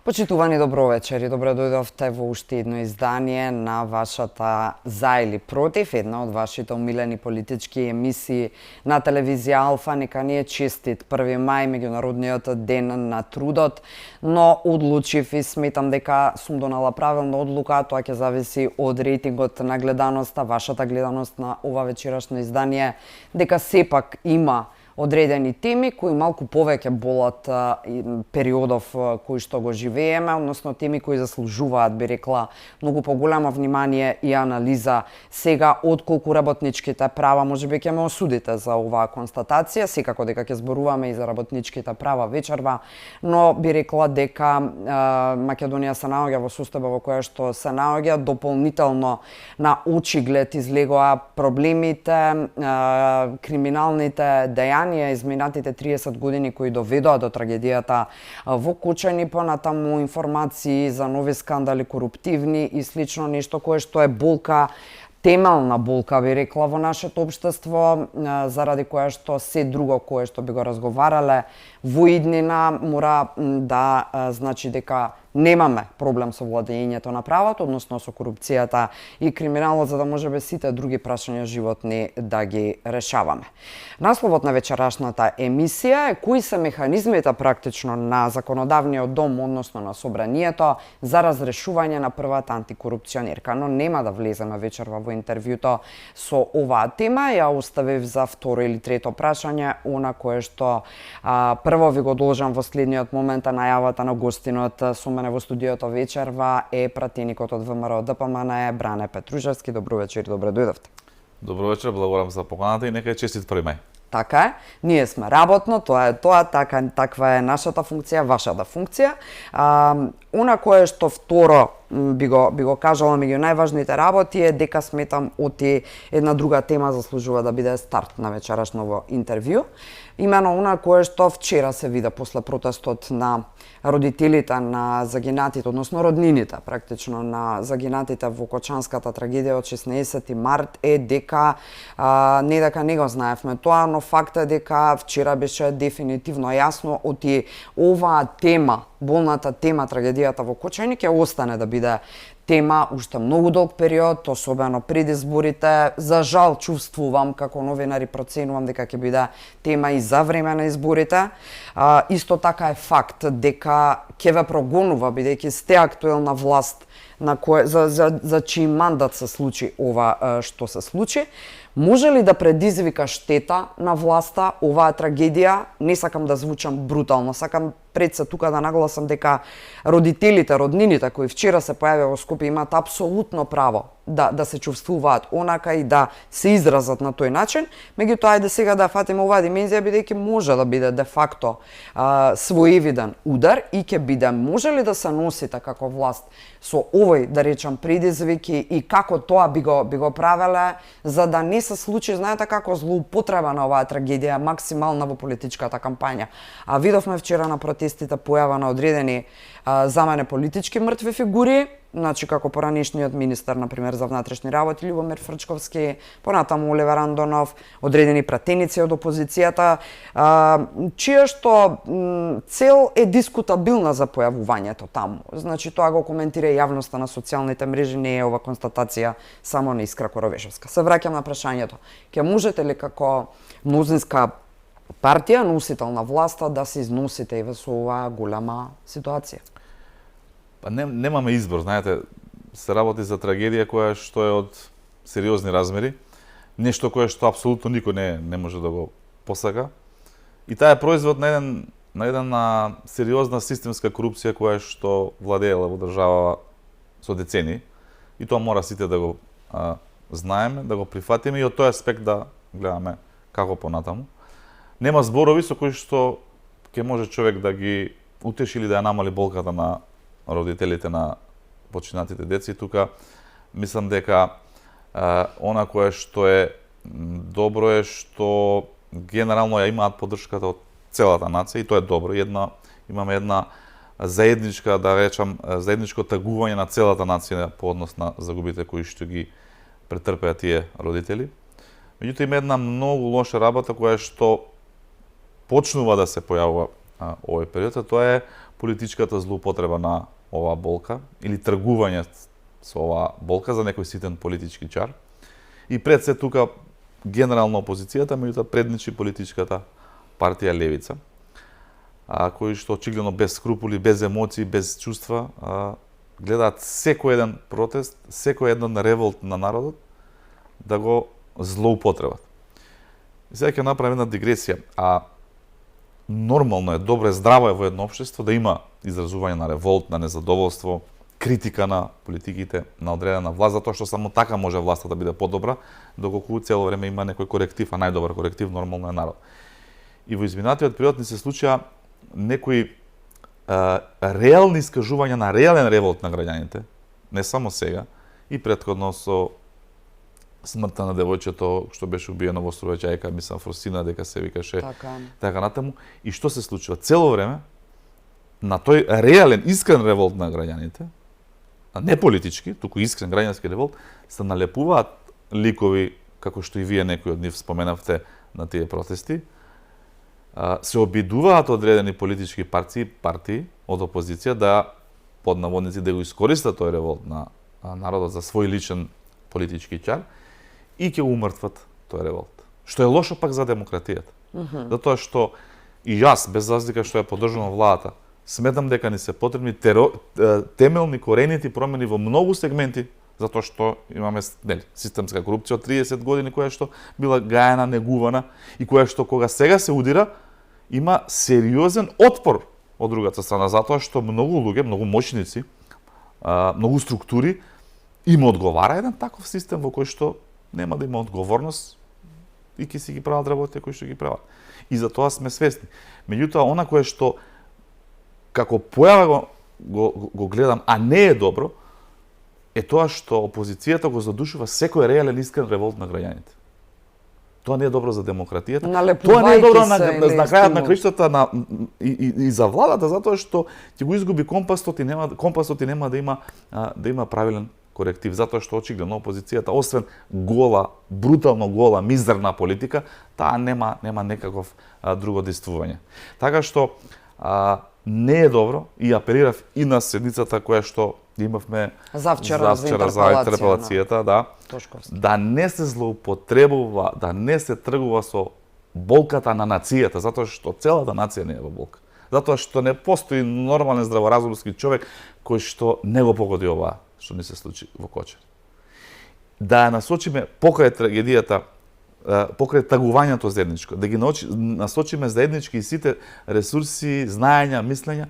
Почитувани добро вечер и добро дојдовте во уште едно издание на вашата За или Против, една од вашите омилени политички емисии на телевизија Алфа. Нека ни е честит 1 мај, меѓународниот ден на трудот, но одлучив и сметам дека сум донала правилна одлука. Тоа ќе зависи од рейтингот на гледаноста, вашата гледаност на ова вечерашно издание, дека сепак има одредени теми кои малку повеќе болат периодов кој што го живееме, односно теми кои заслужуваат, би рекла, многу поголемо внимание и анализа. Сега, отколку работничките права, можеби ќе ме осудите за оваа констатација, секако дека ќе зборуваме и за работничките права вечерва, но би рекла дека Македонија се наоѓа во состојба во која што се наоѓа, дополнително на очиглед излегоа проблемите, криминалните дејанија изминатите 30 години кои доведоа до трагедијата во Кочани, понатаму информации за нови скандали коруптивни и слично, нешто кое што е болка, темелна болка, би рекла, во нашето општество, заради која што се друго кое што би го разговарале во иднина мора да значи дека немаме проблем со владењето на правото, односно со корупцијата и криминалот, за да можеме сите други прашања животни да ги решаваме. Насловот на вечерашната емисија е кои се механизмите практично на законодавниот дом, односно на собранието, за разрешување на првата антикорупционерка, но нема да влеземе вечерва во интервјуто со оваа тема. Ја оставив за второ или трето прашање, она кое што прво ви го должам во следниот момент, најавата на гостинот со мене во студиото вечерва е пратеникот од ВМРО ДПМН Бране Петружевски. Добро вечер и добро дојдовте. Добро вечер, благодарам за поканата и нека е честит 1 мај. Така е, ние сме работно, тоа е тоа, таква е нашата функција, вашата функција. Она кое што второ би го кажала меѓу најважните работи е дека сметам оти една друга тема заслужува да биде старт на вечерашново интервју. Имено она кое што вчера се вида после протестот на родителите на загинатите, односно роднините практично на загинатите во Кочанската трагедија од 16 март е дека не дека не го знаевме тоа, но факт е дека вчера беше дефинитивно јасно оти оваа тема, болната тема трагедијата во Кочани ќе остане да биде тема уште многу долг период, особено пред изборите. За жал чувствувам како новинар и проценувам дека ќе биде тема и за време на изборите. Исто така е факт дека ќе ве прогонува, бидејќи сте актуелна власт на за чиј мандат се случи ова што се случи. Може ли да предизвика штета на власта оваа трагедија? Не сакам да звучам брутално, сакам пред се тука да нагласам дека родителите, роднините кои вчера се појавија во Скопје имаат апсолутно право да се чувствуваат онака и да се изразат на тој начин. Меѓутоа, ајде сега да фатиме оваа димензија, бидејќи може да биде де факто своевиден удар и ќе биде. Може ли да се носите како власт со овој, да речам, предизвик и како тоа би го правеле за да не се случи, знаете како, злоупотреба на оваа трагедија максимална во политичката кампања. А видовме вчера на протестите појава на одредени за мене политички мртви фигури, значи како поранешниот министер, например, за внатрешни работи Љубомир Фрчковски, понатаму Оливер Андонов, одредени пратеници од опозицијата, чија што цел е дискутабилна за појавувањето таму. Значи тоа го коментира јавноста на социјалните мрежи, не е ова констатација само на Искра Коровешевска. Се враќам на прашањето. Ќе можете ли како мнозинска партија, носител на власта, да се износите и со оваа голема ситуација? Па немаме избор, знаете, се работи за трагедија која што е од сериозни размери, нешто кое што апсолутно никој не може да го посака. И таа е производ на една сериозна системска корупција која што владеела во држава со децени. И тоа мора сите да го знаеме, да го прифатиме и од тој аспект да гледаме како понатаму. Нема зборови со кои што ќе може човек да ги утеши или да ја намали болката на родителите на починатите деца. И тука мислам дека она кое што е добро е што генерално ја имаат поддршката од целата нација и тоа е добро. Имаме една заедничка, да речам, заедничко тагување на целата нација по однос на загубите кои што ги претрпеа тие родители. Меѓутоа има една многу лоша работа која што почнува да се појавува овој период, а тоа е политичката злоупотреба на оваа болка или тргување со оваа болка за некој ситен политички чар. И пред се тука генерално опозицијата, меѓутоа предничи политичката партија Левица, кои што очигледно без скрупули, без емоции, без чувства, гледаат секој еден протест, секој еден револт на народот да го злоупотребат. И сега ќе направам една дигресија. Нормално е, добро е, здраво е во едно општество да има изразување на револт, на незадоволство, критика на политиките на одредена власт, затоа што само така може власта да биде подобра, доколку цело време има некој коректив, а најдобар коректив нормално е народ. И во изминатиот период ни се случија некои реални искажувања на реален револт на граѓаните, не само сега, и претходно со смртта на девојчето што беше убиено во Струвачајка, мислам Фросина, дека се викаше така натаму. И што се случува? Цело време на тој реален, искрен револт на граѓаните, а не политички, туку искрен граѓански револт, се налепуваат ликови, како што и вие некои од нив споменавте на тие протести, се обидуваат одредени политички партии од опозиција да, под наводници, да го искористат тој револт на народот за свој личен политички чар и ќе умртват тој револт. Што е лошо пак за демократијата. Затоа што и јас, без разлика што ја поддржувам владата, сметам дека ни се потребни темелни, коренити промени во многу сегменти, затоа што имаме системска корупција од 30 години, која што била гајана, негувана и која што кога сега се удира, има сериозен отпор од другата страна, затоа што многу луѓе, многу моćници, многу структури им одговара еден таков систем во кој што нема да има одговорност и ќе си ги прават работите кои што ги прават. И за тоа сме свесни. Меѓутоа, она кое што како појава го гледам, а не е добро, е тоа што опозицијата го задушува секој реален искрен револт на граѓаните. Тоа не е добро за демократијата. Тоа не е добро на крајот на краиштата и за владата, затоа што ќе го изгуби компасот и нема да има правилен коректив, затоа што очигледно опозицијата, освен гола, брутално гола, мизерна политика, таа нема некаков друго действување. Така што не е добро и апелирав и на седницата која што имавме завчера за интерпелацијата, да не се злоупотребува, да не се тргува со болката на нацијата, затоа што целата нација не е во болка. Затоа што не постои нормален здраворазумски човек кој што не го погоди ова што ни се случи во Кочани. Да ја насочиме покрај трагедијата, покрај тагувањето заедничко, да ги насочиме заеднички и сите ресурси, знаења, мислења,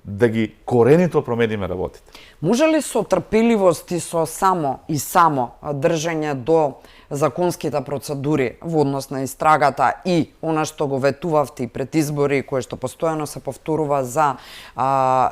да ги коренито промениме работите. Може ли со трпеливост и со само држање до законските процедури во однос на истрагата и она што го ветувавте и пред избори, кое што постојано се повторува за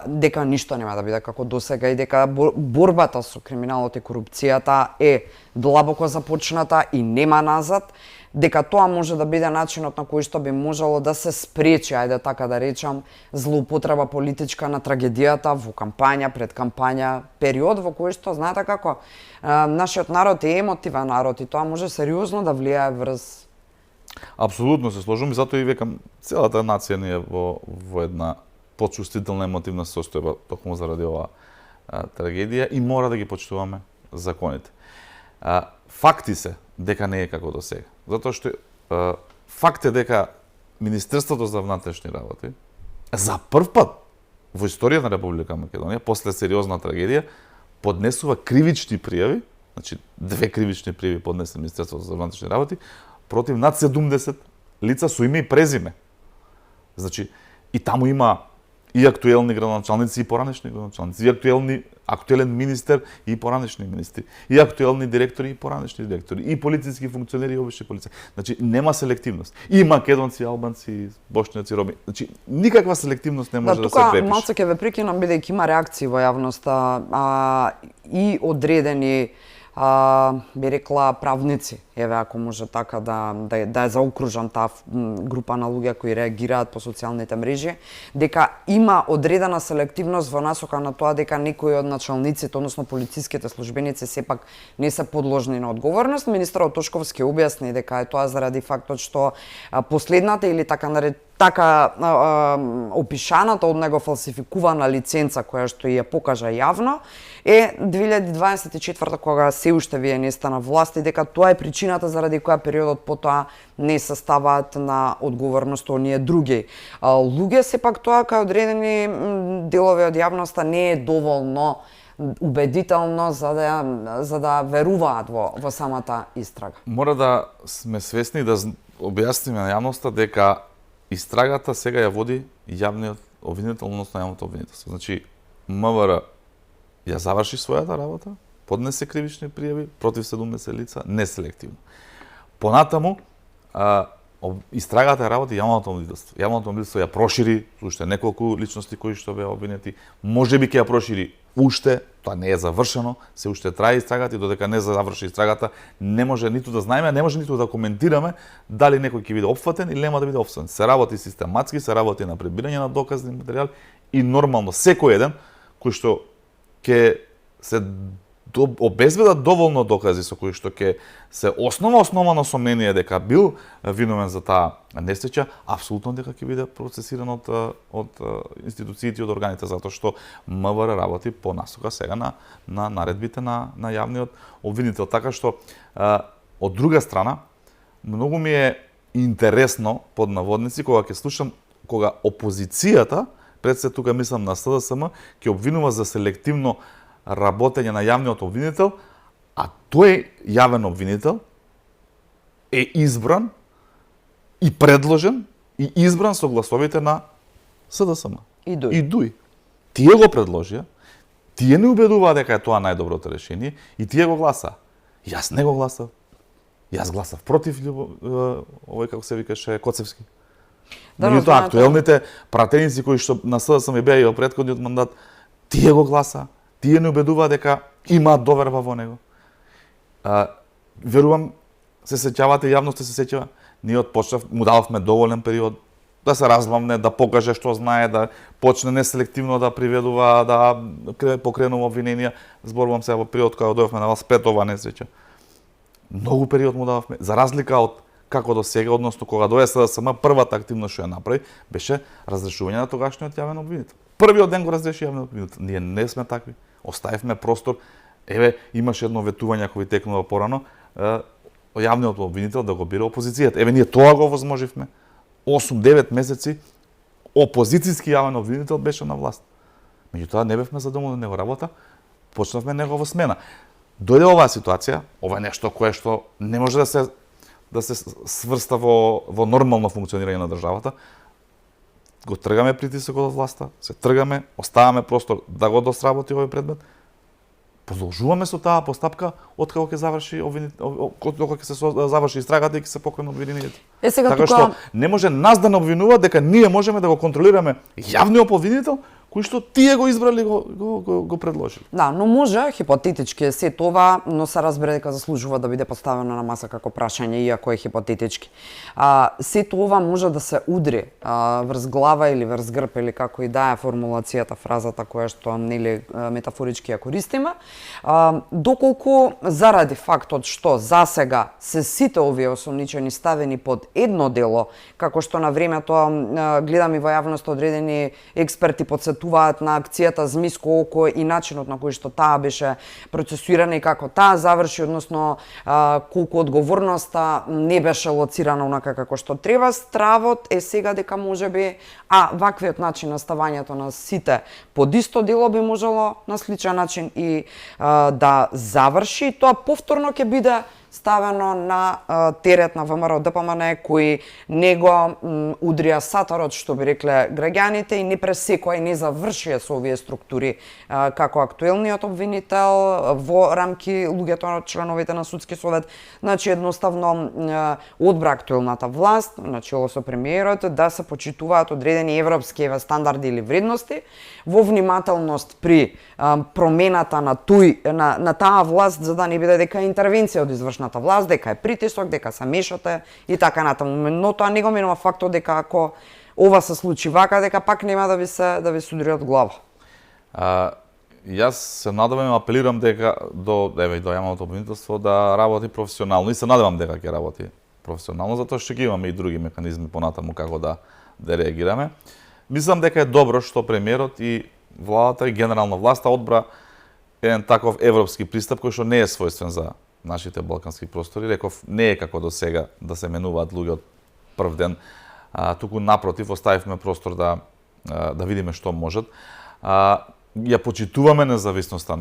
дека ништо нема да биде како досега и дека борбата со криминалот и корупцијата е длабоко започната и нема назад, дека тоа може да биде начинот на кој што би можело да се спречи, ајде така да речам, злоупотреба политичка на трагедијата во кампања, пред кампања, период во кој што, знаете како, нашиот народ е емотивен народ и тоа може сериозно да влијае врз... Апсолутно се сложувам и затоа и векам, целата нација ни е во една почувствителна емотивна состојба токму заради оваа трагедија и мора да ги почитуваме законите. Факти се дека не е како до сега. Затоа што факт е дека Министерството за внатрешни работи за прв пат во историјата на Република Македонија, после сериозна трагедија, поднесува кривични пријави, значи 2 кривични пријави поднесе Министерството за внатрешни работи, против над 70 лица со име и презиме. Значи, и таму има и актуелни градоначалници и поранешни градоначалници, и актуелен министер и поранешни министри, и актуелни директори и поранешни директори, и полициски функционери и обични полицаи. Значи, нема селективност. И македонци, албанци, бошњаци, роми. Значи, никаква селективност не може да се препише. Тука малце ќе ве прекинам, бидејќи има реакции во јавноста и одредени би рекла правници, еве ако може така да е заокружам таа група на луѓе кои реагираат по социјалните мрежи, дека има одредена селективност во насока на тоа дека некои од началниците, односно полициските службеници сепак не се подложни на одговорност. Министерот Тошковски објасни дека е тоа заради фактот што последната или така така опишаната од него фалсификувана лиценца која што ја покажа јавно е 2024 кога се уште вие не сте на власт и дека тоа е причината заради која периодот потоа не се ставаат на одговорност оние други луѓе. Сепак тоа кај одредени делови од јавноста не е доволно убедително за да веруваат во самата истрага. Мора да сме свесни да објасниме на јавноста дека истрагата сега ја води јавниот обвинител, односно јавното обвинителство. Значи, МВР ја заврши својата работа, поднесе кривични пријави против 70 лица, неселективно. Понатаму, истрагата ја работи јавното обвинителство. Јавното обвинителство ја прошири уште неколку личности кои што беа обвинети. Можеби ќе ја прошири уште, тоа не е завршено, се уште трае истрагата и додека не заврши истрагата, не може ниту да знаеме, не може ниту да коментираме дали некој ќе биде опфатен или нема да биде опфатен. Се работи систематски, се работи на пребирање на доказни материјали и нормално секој еден кој што ќе се обезбедат доволно докази со кои што ќе се основано сомнение дека бил виновен за таа несреќа, апсолутно дека ќе биде процесиран од институциите и од органите, затоа што МВР работи по насока сега на наредбите на јавниот обвинител. Така што од друга страна многу ми е интересно под наводници кога ќе слушам кога опозицијата, пред се тука мислам на СДСМ, ќе обвинува за селективно работење на јавниот обвинител, а тој јавен обвинител е избран и предложен и избран со гласовите на СДСМ И ДУИ. Тие го предложија, тие не убедуваа дека е тоа најдоброто решение и тие го гласаа. Јас не го гласав. Јас гласав против овој како се викаше Коцевски. Меѓутоа актуелните пратеници кои што на СДСМ беа и во претходниот мандат, тие го гласаа. Тие не убедуваа дека имаат доверба во него. Верувам, се сеќавате, јавноста се сеќава, ние отпочнав, му дававме доволен период да се размамне, да покаже што знае, да почне неселективно да приведува, да покренува обвиненија. Зборувам се во период кога дојавме на вас пред оваа несреќа. Многу период му дававме, за разлика од како до сега, односно кога дојде СДСМ, првата активност што ја направи беше разрешување на тогашниот јавен обвинител. Првиот ден го разреши јавниот обвинител. Ние не сме такви. Оставивме простор. Еве, имаше едно ветување кој текнува порано, јавниот обвинител да го бира опозицијата. Еве, ние тоа го возможивме. 8-9 месеци опозицијски јавен обвинител беше на власт. Меѓутоа не бевме задоволни него работа, почнавме негова смена. Дојде оваа ситуација, ова е нешто кое што не може да се сврста во нормално функционирање на државата. Го тргаме притисокот од власта, се тргаме, оставаме простор да го досработи овој предмет. Продолжуваме со таа постапка откако ќе заврши докога ќе се заврши истрагата и ќе се покрене обвинението. Така што не може нас да не обвинува дека ние можеме да го контролираме јавниот обвинител кој што тие го избрали го предложили. Да, но може хипотетички се тоа, но се разбира дека заслужува да биде поставено на маса како прашање, иако е хипотетички. Се тоа може да се удри врз глава или врз грб или како и да е формулацијата, фразата која што нели метафорички ја користиме, доколку заради фактот што засега се сите овие осомничени ставени под едно дело, како што на времето гледам и во јавноста одредени експерти подсетуваат на акцијата Змиско око и начинот на кој што таа беше процесуирана и како таа заврши, односно колку одговорноста не беше лоцирана онака како што треба. Стравот е сега дека можеби ваквиот начин на ставањето на сите под исто дело би можело на сличен начин и да заврши. Тоа повторно ќе биде ставено на терет на ВМРО ДПМН кои не го удрија сатарот, што би рекле граѓаните, и не пресекоа и не завршија со овие структури како актуелниот обвинител во рамки луѓето членовите на судски совет. Значи едноставно одбра актуелната власт, начело со премиерот, да се почитуваат одредени европски стандарди или вредности во внимателност при промената на таа власт, за да не биде дека интервенција од извршната власт, дека е притисок, дека се мешате и така натаму. Но тоа не го менува фактот дека ако ова се случи вака, дека пак нема да ви судри од глава. Јас се надевам и апелирам дека до јавното обвинителство да работи професионално и се надевам дека ќе работи професионално, затоа што ги имаме и други механизми понатаму како да реагираме. Мислам дека е добро што премиерот и владата и генерална власта одбра еден таков европски пристап кој што не е својствен за нашите балкански простори. Реков, не е како до сега да се менуваат луѓе од прв ден, туку напротив оставивме простор да видиме што можат. Ја почитуваме независноста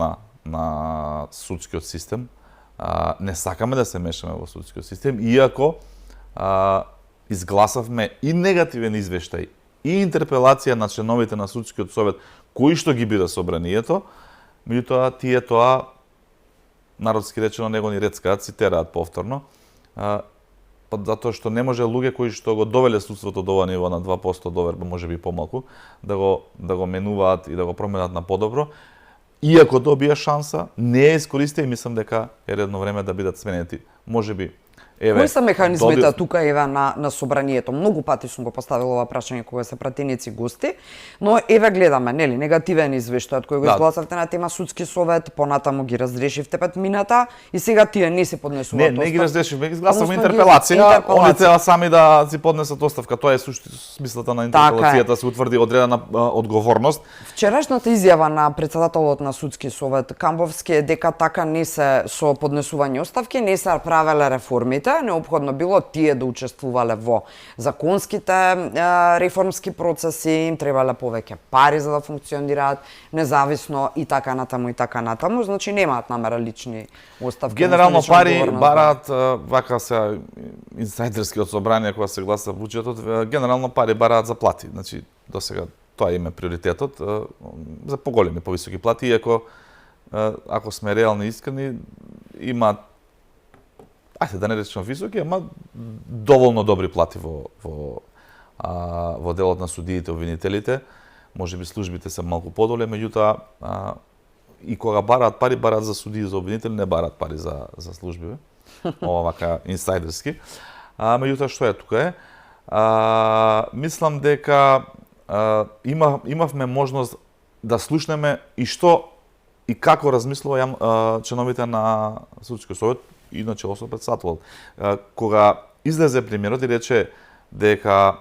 на судскиот систем. Не сакаме да се мешаме во судскиот систем, иако изгласавме и негативен извештај и интерпелација на членовите на судскиот совет кои што ги бира собранието, меѓутоа тие тоа народски речено него ни рецкаат, си тераат повторно, затоа што не може луѓе кои што го довеле судството до ова ниво на 2% доверба, можеби помалку, да го менуваат и да го променат на подобро. Иако добија шанса, не ја искористија и мислам дека е редно време да бидат сменети. Можеби кои се механизмите тука еве на собранието? Многу пати сум го поставила ова прашање кога се пратеници гости, но еве гледаме, нели, негативен извештај кој го изгласавте на тема судски совет, понатаму ги разрешивте петмината и сега тие не се поднесуваат оставка. Не ги разрешивме, ги изгласавме интерпелација, они треба сами да си поднесат оставка. Тоа е смислата на интерпелацијата, се утврди одредена одговорност. Вчерашната изјава на претседателот на судски совет Камбовски е дека така не се со поднесување оставки, не се правеле реформите, неопходно било тие да учествувале во законските реформски процеси, им требале повеќе пари за да функционираат независно и така натаму, значи немаат намера лични оставки. Генерално пари бараат, вака се инсайдерски од собрание кога се гласа буџетот, генерално пари бараат за плати. Значи досега тоа им е приоритетот за поголеми, повисоки плати, иако ако сме реални и искрени, имаат да не речем високи, ама доволно добри плати во делот на судиите, обвинителите. Можеби службите се малку подоле, меѓутоа и кога бараат пари, бараат за судии, за обвинители, не бараат пари за служби. Ова вака инсайдерски. Меѓутоа што е тука е? Мислам дека имавме можност да слушнеме и што и како размислува членовите на судскиот совет, иначе со претседателот. Кога излезе премиерот и рече дека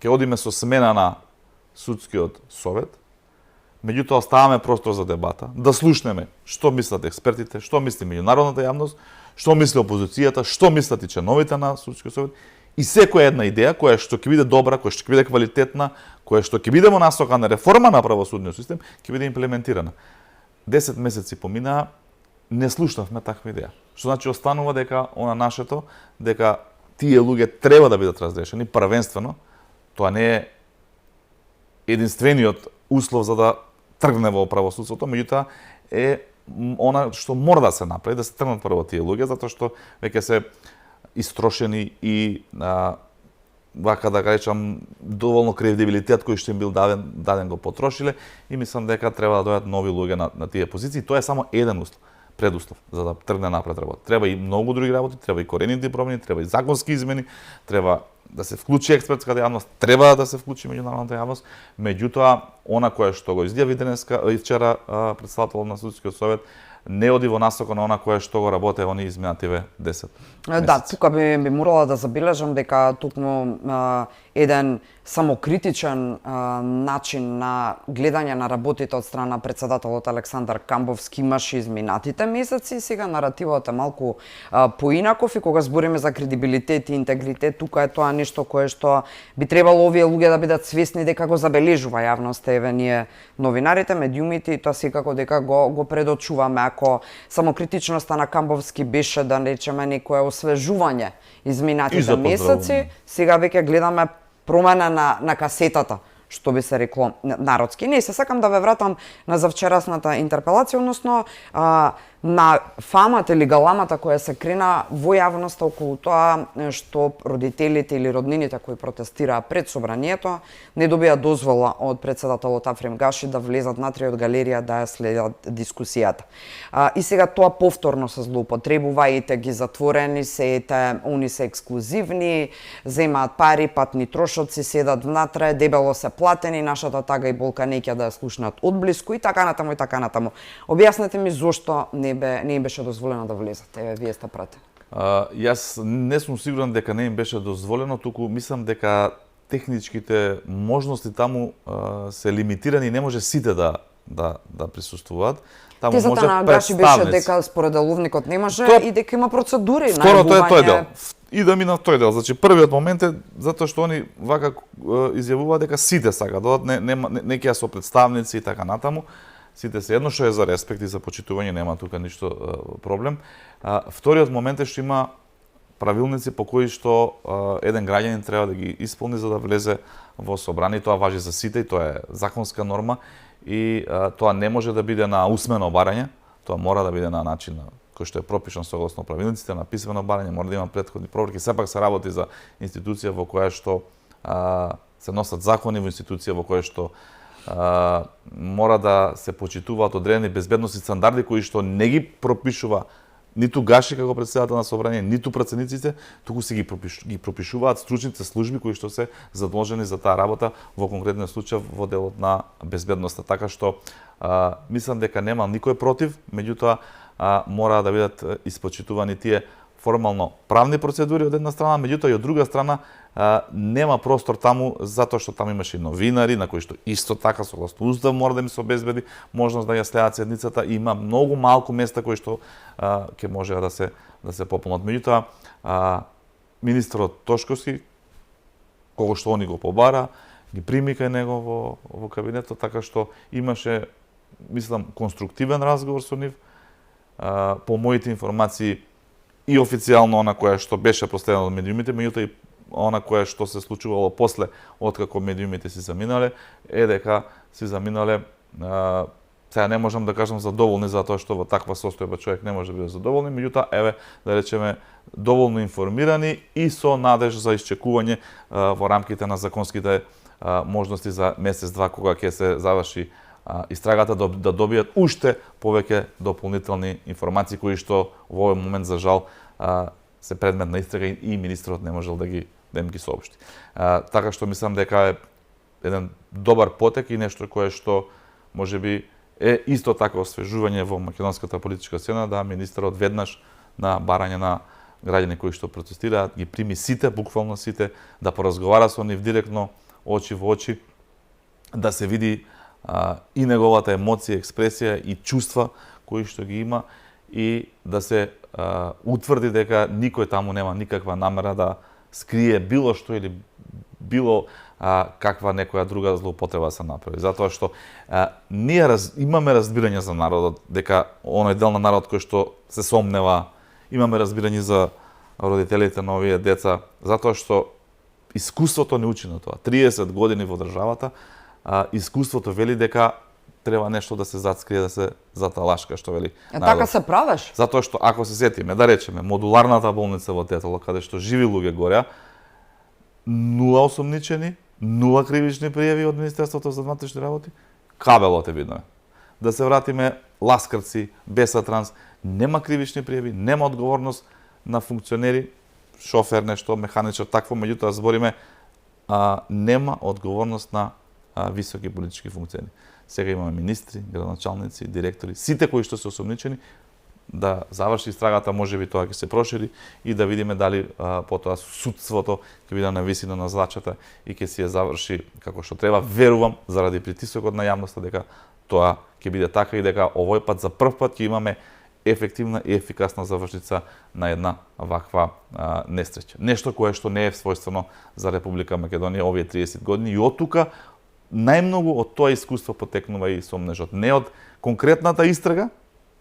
ќе одиме со смена на судскиот совет, меѓутоа оставаме простор за дебата, да слушнеме што мислат експертите, што мисли меѓународната јавност, што мисли опозицијата, што мислат и членовите на судскиот совет, и секоја една идеја која што ќе биде добра, која што ќе биде квалитетна, која што ќе биде во насока на реформа на правосудниот систем, ќе биде имплементирана. 10 месеци поминаа, не слушнавме таква идеја. Што значи останува дека она нашето, дека тие луѓе треба да бидат разрешени првенствено. Тоа не е единствениот услов за да тргне во правосудството, меѓутоа е она што мора да се направи, да се тргнат прво тие луѓе, затоа што веќе се истрошени и вака да речам доволно кредибилитет кој што им бил даден го потрошиле и мислам дека треба да дојдат нови луѓе на тие позиции. Тоа е само еден услов, предуслов за да тргне напред работа. Треба и многу други работи, треба и коренити промени, треба и законски измени, треба да се вклучи експертската јавност, треба да се вклучи меѓународната јавност. Меѓутоа, она кое што го изјави денеска и вчера претседателот на судскиот совет не оди во насока на она кое што го работе они изминативе 10 месеци. Да, тука би морала да забележам дека токму еден самокритичен начин на гледање на работите од страна на претседателот Александар Камбовски имаше изминатите месеци, сега наративот е малку поинаков и кога збориме за кредибилитет и интегритет, тука е тоа нешто кое што би требало овие луѓе да бидат свесни дека го забележува јавноста, еве ние новинарите, медиумите, и тоа секако дека го предочуваме. Ако самокритичноста на Камбовски беше, да речеме, некое освежување изминатите месеци, сега веќе гледаме промена на касетата, што би се рекло народски. Не, се сакам да ве вратам на завчерасната интерпелација, односно на фамата или галамата која се крена во јавноста околу тоа што родителите или роднините кои протестираа пред собранието не добија дозвола од претседателот Афрем Гаши да влезат натре од галерија да ја следат дискусијата. И сега тоа повторно се злоупотребува, ете ги затворени се, ете они се ексклузивни, земаат пари, патни трошоци, седат внатре, дебело се платени, нашата тага и болка не ќе да ја слушнат одблиску и така натаму и така натаму. Објаснете ми зошто не беше дозволено да влезат. Еве, вие сте пратени. Јас не сум сигурен дека не им беше дозволено, туку мислам дека техничките можности таму се лимитирани и не може сите да присуствуваат. Таму Тезата на Гаши беше дека според деловникот немаше и дека има процедури на второто е тој дел. И да мина тој дел. Значи првиот момент е затоа што они вака изјавуваат дека сите сака додат, не ќе со представници и така натаму. Сите се едно што е за респект и за почитување, нема тука ништо проблем. Вториот момент е што има правилници по кои што еден граѓанин треба да ги исполни за да влезе во собрание. Тоа важи за сите и тоа е законска норма и тоа не може да биде на усмено барање, тоа мора да биде на начин кој што е пропишан согласно правилниците, на писмено барање, мора да има претходни проверки. Сепак се работи за институција во која што се носат закони, во институција во која што мора да се почитуваат одредени безбедносни стандарди кои што не ги пропишува ниту Гаши како претседател на собрание, ниту пратениците, туку се ги пропишуваат стручните служби кои што се задолжени за таа работа, во конкретниот случај во делот на безбедноста. Така што мислам дека нема никој против, меѓутоа мора да бидат испочитувани тие формално правни процедури од една страна, меѓутоа и од друга страна нема простор таму затоа што таму имаше и новинари на кои што исто така согласно устав мора да им се обезбеди можност да ја следат седницата и има многу малку места кои што ќе може да се пополнат. Меѓутоа министерот Тошковски, кого што они го побара, ги прими кај него во кабинетот, така што имаше, мислам, конструктивен разговор со нив. По моите информации и официјално она која што беше проследено од медиумите, меѓутоа и она која што се случувало после откако медиумите си заминале, е дека си заминале, сега не можам да кажам задоволни затоа што во таква состојба човек не може да биде задоволен, меѓутоа еве да речеме доволно информирани и со надеж за исчекување во рамките на законските можности за месец-два кога ќе се заврши истрагата да добијат уште повеќе дополнителни информации кои што во овој момент за жал се предмет на истрага и министерот не можел да им ги соопшти. Така што мислам дека е еден добар потек и нешто кое што можеби е исто така освежување во македонската политичка сцена, да министерот веднаш на барање на граѓани кои што протестираат ги прими сите, буквално сите, да поразговара со нив директно очи во очи, да се види и неговата емоција, експресија и чувства кои што ги има и да се утврди дека никој таму нема никаква намера да скрие било што или било каква некоја друга злоупотреба се направи. Затоа што ние имаме разбирање за народот, дека оној дел на народ кој што се сомнева, имаме разбирање за родителите на овие деца, затоа што искуството не учи на тоа. 30 години во државата, искуството вели дека треба нешто да се зацкрие, да се заталашка, што вели. Така се правиш? Затоа што ако се сетиме, да речеме, модуларната болница во Тетово, каде што живи луѓе горе, 0 осомничени, 0 кривични пријави од Министерството за внатрешни работи, кабелот е видно. Да се вратиме Ласкрци, Бесатранс, нема кривични пријави, нема одговорност на функционери, шофер нешто, механичар, такво, меѓутоа збориме, нема одговорност на високи политички функционери. Сега имаме министри, градоначалници, директори, сите кои што се осомничени, да заврши истрагата, можеби тоа ќе се прошири и да видиме дали потоа судството ќе биде на висина на задачата и ќе си ја заврши како што треба. Верувам заради притисокот на јавноста дека тоа ќе биде така и дека овој пат за прв пат ќе имаме ефективна и ефикасна завршница на една ваква несреќа. Нешто кое што не е својствено за Република Македонија овие 30 години и од тука најмногу од тоа искуство потекнува и сомнежот. Не од конкретната истрага,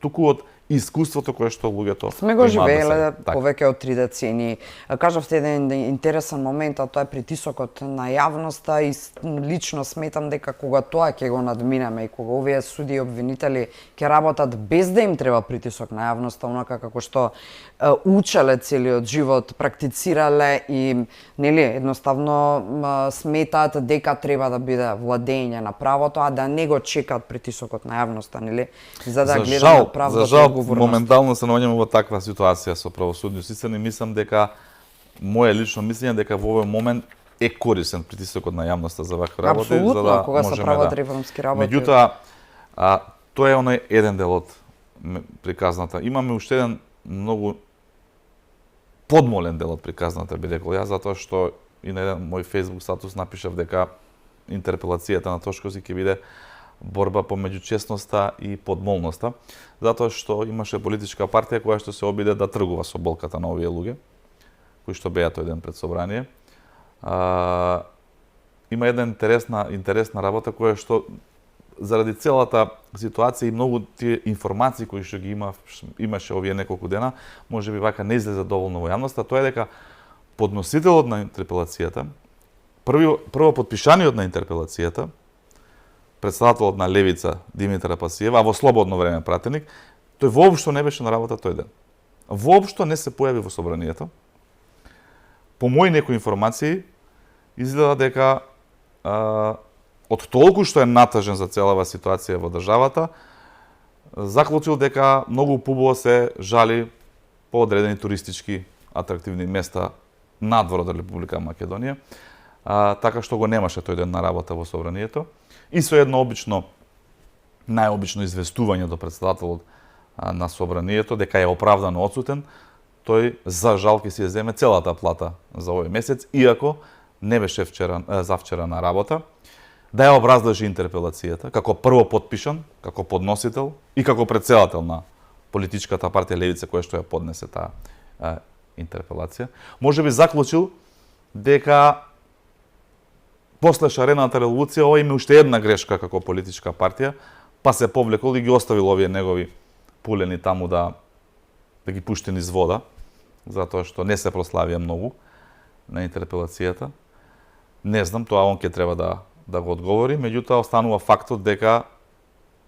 туку од искуството кое што луѓето сме го живееле повеќе од 3 децени. Кажавте еден интересен момент, а тоа е притисокот на јавноста и лично сметам дека кога тоа ќе го надминеме и кога овие суди и обвинители ќе работат без да им треба притисок на јавноста, онака како што учеле целиот живот, практицирале и нели едноставно сметаат дека треба да биде владење на правото, а да не го чекаат притисокот на јавноста, нели, за да гледаат правдата. Моментално се наоѓаме во таква ситуација со правосудниот систем и мислам дека моје лично мислење дека во овој момент е корисен притисокот на јавноста за вакви работи, за да кога се прават реформски работи. Меѓутоа, тоа е оној еден дел од приказната. Имаме уште еден многу подмолен дел од приказната, би рекол јас, затоа што и на еден мој Facebook статус напишав дека интерпелацијата на Тошковски ќе биде борба помеѓу честноста и подмолноста, затоа што имаше политичка партија која што се обиде да тргува со болката на овие луѓе, кои што беа тој ден пред собрание. Има една интересна работа која што заради целата ситуација и многу тие информации кои што ги имаше овие неколку дена, можеби вака не излезе доволно во јавноста, тоа е дека подносителот на интерпелацијата, прво подпишаниот на интерпелацијата, председателот на Левица Димитра Пасиева, а во слободно време пратеник, тој воопшто не беше на работа тој ден. Воопшто не се појави во собранието. По мои некои информации, изгледа дека од толку што е натажен за целава ситуација во државата, заклучил дека многу пубаво се жали по одредени туристички атрактивни места надвор од Република Македонија, така што го немаше тој ден на работа во собранието. И со едно најобично известување до председателот на собранието дека е оправдано отсутен, тој за жал ќе си ја земе целата плата за овој месец, иако не беше завчера на работа, да ја образложи интерпелацијата како прво подпишан, како подносител и како председател на политичката партија Левица која што ја поднесе таа интерпелација. Можеби заклучил дека после шарената револуција ова има уште една грешка како политичка партија, па се повлекол и ги оставил овие негови пулени таму да ги пушти низ вода, затоа што не се прославија многу на интерпелацијата. Не знам, тоа он ќе треба да го одговори, меѓутоа останува фактот дека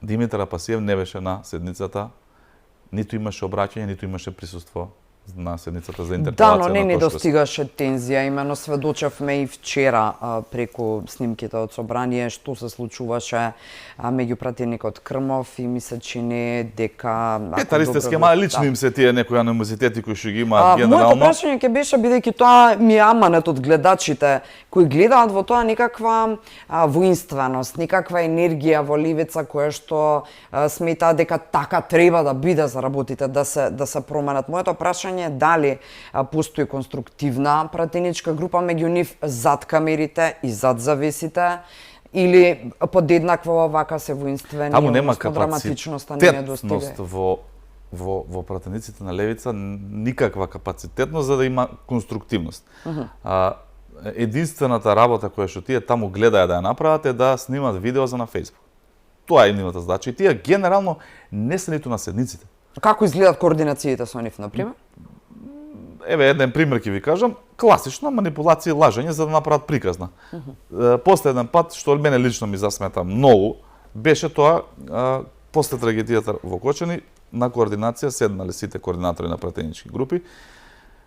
Димитар Пасиев не беше на седницата, ниту имаше обраќање, ниту имаше присуство на седницата за интерпелација. Да, но не ни достигаше тензија, имено сведочевме и вчера преку снимките од собрание што се случуваше меѓу пратеникот Крмов и ми се чини дека Таристевски, ама лично им се тие некои анимозитети кои што ги имаат Моето генерално. прашање ќе беше, бидејќи тоа ми е аманет од гледачите кои гледаат во тоа никаква воинственост, никаква енергија во Левица која што смета дека така треба да биде за работите да се променат. Моето прашање е дали постои конструктивна пратеничка група меѓу нив зад камерите и зад завесите, или подеднакво вака се воинствени, таму нема драматичноста не ја достига. Во пратениците на Левица никаква капацитетност за да има конструктивност. Единствената работа која што тие таму гледаја да ја направат е да снимат видео за на Facebook. Тоа е нивната задача и тие генерално не се ниту на седниците. Како изгледат координациите со нив, например? Еве еден пример ќе ви кажам, класично манипулација и лажење за да направат приказна. Последен пат што од мене лично ми засмета многу беше тоа после трагедијата во Кочани на координација седнале сите координатори на пратенички групи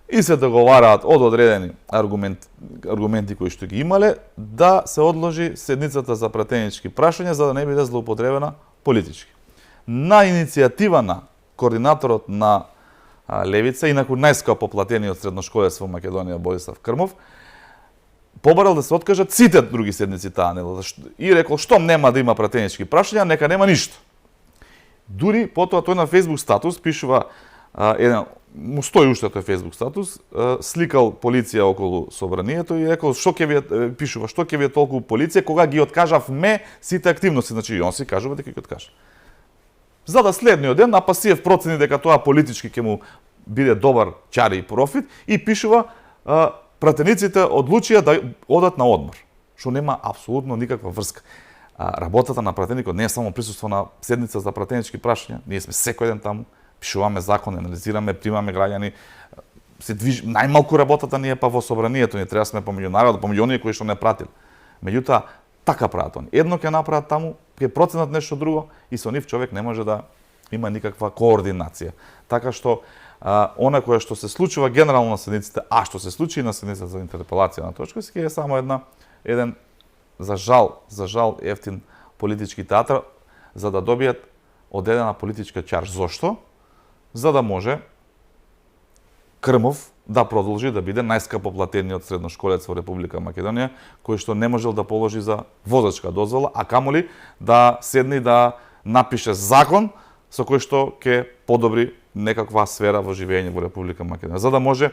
и се договараат од одредени аргументи кои што ги имале да се одложи седницата за пратенички прашања за да не биде злоупотребена политички. На иницијатива на координаторот на Левица, инаку најскапо платениот средношколец во Македонија Борислав Крмов, побарал да се откажат сите други седници таа недела и рекол штом нема да има пратенички прашања, нека нема ништо. Дури потоа тој на Facebook статус пишува му стои уште тој Facebook статус, сликал полиција околу собранието и рекол што ќе ви е толку полиција кога ги откажавме сите активности, значи и он си кажува дека ги откажа. За да следниот ден Пасиев процени дека тоа политички ќе му биде добар чари и профит и пишува пратениците одлучија да одат на одмор, што нема апсолутно никаква врска. Работата на пратеникот не е само присуство на седница за пратенички прашања, ние сме секој ден таму, пишуваме закон, анализираме, примаме граѓани, се движи, најмалку работата ни е па во собранието, ни треба сме помеѓу народот, помеѓу оние кои што не пратил. Меѓутоа, така прават они. Едно ќе направат таму, ќе проценат нешто друго и со нив човек не може да има никаква координација. Така што она кое што се случува генерално на седниците, а што се случи и на седницата за интерпелација на Тошковски е само еден за жал ефтин политички театар за да добијат одредена политичка чарж. Зошто? За да може Крмов да продолжи да биде најскапо платениот средношколец во Република Македонија, кој што не можел да положи за возачка дозвола, а камоли да седне и да напише закон со кој што ќе подобри некаква сфера во живење во Република Македонија. За да може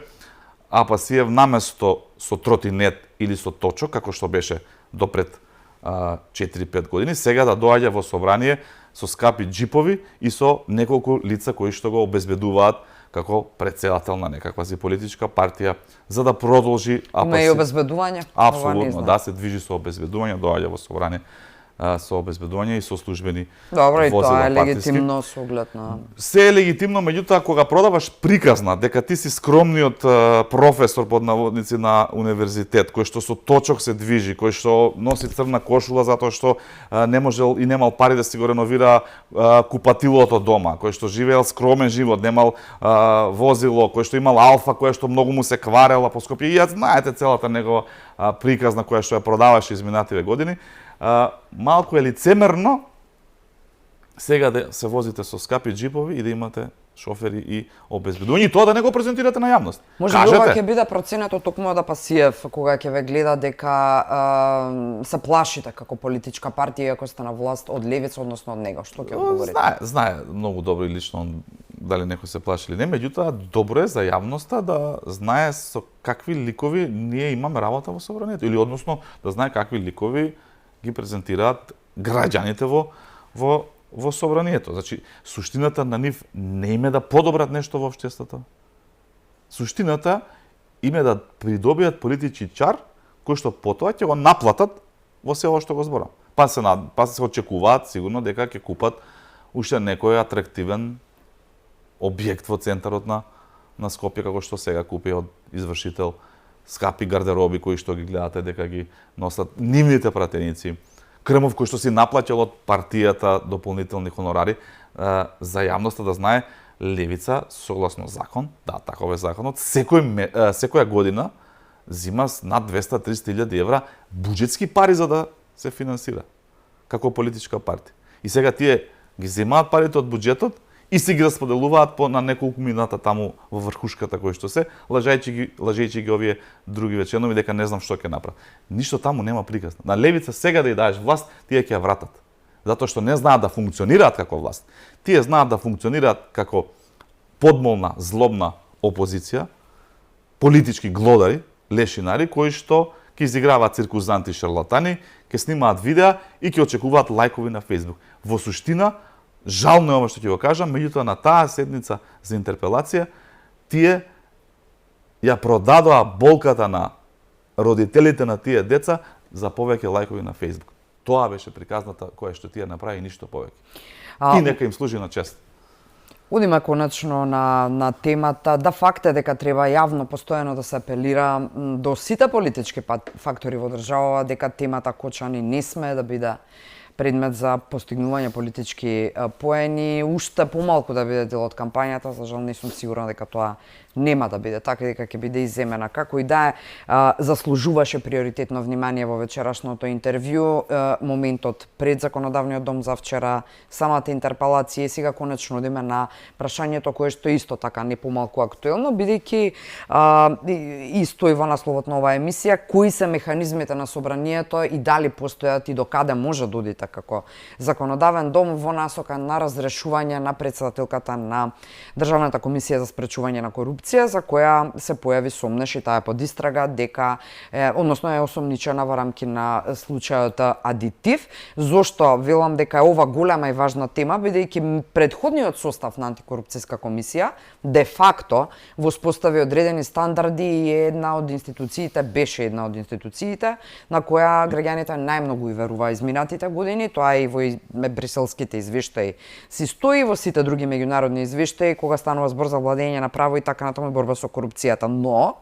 Апасиев наместо со тротинет или со точок, како што беше допред 4-5 години, сега да доаѓа во собрание со скапи джипови и со неколку лица кои што го обезбедуваат како председател на некаква си политичка партија, за да продолжи Има и обезбедување? Апсолутно, да, се движи со обезбедување, доаѓа во собрание со обезбедување и со службени Добро, и тоа е партиски. легитимно со оглед на... Се е легитимно, меѓутоа кога продаваш приказна дека ти си скромниот професор под наводници на универзитет, кој што со точок се движи, кој што носи црна кошула затоа што не можел и немал пари да си го реновира купатилото дома, кој што живеел скромен живот, немал возило, кој што имал Алфа, која што многу му се кварела по Скопје. И ја знаете целата негова приказна која што ја продаваше изминативе години. Малку е лицемерно сега да се возите со скапи джипови и да имате шофери и обезбедување, и тоа да не го презентирате на јавност. Може би ова ќе биде проценето токму од Апасиев кога ќе ве гледа дека се плашите како политичка партија ако сте на власт од левица, односно од него. Што ќе одговорите? Знае многу добро и лично дали некој се плаши или не, меѓутоа добро е за јавноста да знае со какви ликови ние имаме работа во собранието, или односно да знае какви ликови ги презентираат граѓаните во собранието. Значи, суштината на нив не име да подобрат нешто во општеството. Суштината име да придобијат политички чар, кој што потоа ќе го наплатат во се ова што го зборам. Па се очекуваат сигурно дека ќе купат уште некој атрактивен објект во центарот на Скопје, како што сега купи од извршител скапи гардероби кои што ги гледате дека ги носат нивните пратеници. Крмов кој што си наплаќал од партијата дополнителни хонорари, за јавноста да знае, левица согласно закон, да, таков е законот, секоја година зима над 200-300 евра буџетски пари за да се финансира како политичка партија. И сега тие ги земаат парите од буџетот и си ги расподелуваат на неколку минута таму во врхушката кој што се, лажејќи ги овие други членови дека не знам што ќе направат. Ништо таму нема приказна. На левица сега да ја даеш власт, тие ќе ја вратат. Затоа што не знаат да функционираат како власт. Тие знаат да функционираат како подмолна, злобна опозиција, политички глодари, лешинари кои што ќе изиграваат циркузанти и шарлатани, ќе снимаат видеа и ќе очекуваат лајкови на Facebook. Во суштина, жално е ова што ќе го кажам, меѓутоа на таа седница за интерпелација, тие ја продадоа болката на родителите на тие деца за повеќе лајкови на Facebook. Тоа беше приказната која што тие направи и ништо повеќе. И нека им служи на чест. Одиме конечно на темата. Да, факт е дека треба јавно постојано да се апелира до сите политички фактори во државава дека темата Кочани не смее да биде предмет за постигнување политички поени, уште помалку да биде дел од кампањата, за жал не сум сигурна дека тоа нема да биде така, дека ќе биде иземена. Како и да е, заслужуваше приоритетно внимание во вечерашното интервју, моментот пред законодавниот дом за вчера, самата интерпелација и сега конечно одиме на прашањето кое што исто така не помалку актуелно, бидејќи и стои во насловот на оваа емисија, кои се механизмите на собранието и дали постојат и до каде може да одите како законодавен дом во насока на разрешување на председателката на Државната комисија за спречување на корупција, за која се појави сомнеш и таа е под истрага дека односно е осомничена во рамки на случајот Адитив. Зошто велам дека е ова голема и важна тема, бидејќи претходниот состав на антикорупцијска комисија де факто воспостави одредени стандарди и беше една од институциите на која граѓаните најмногу и верува изминатите години. Тоа и во бриселските извештаи си стои, во сите други меѓународни извештаи кога станува збор за владење на право и така натаму и борба со корупцијата. Но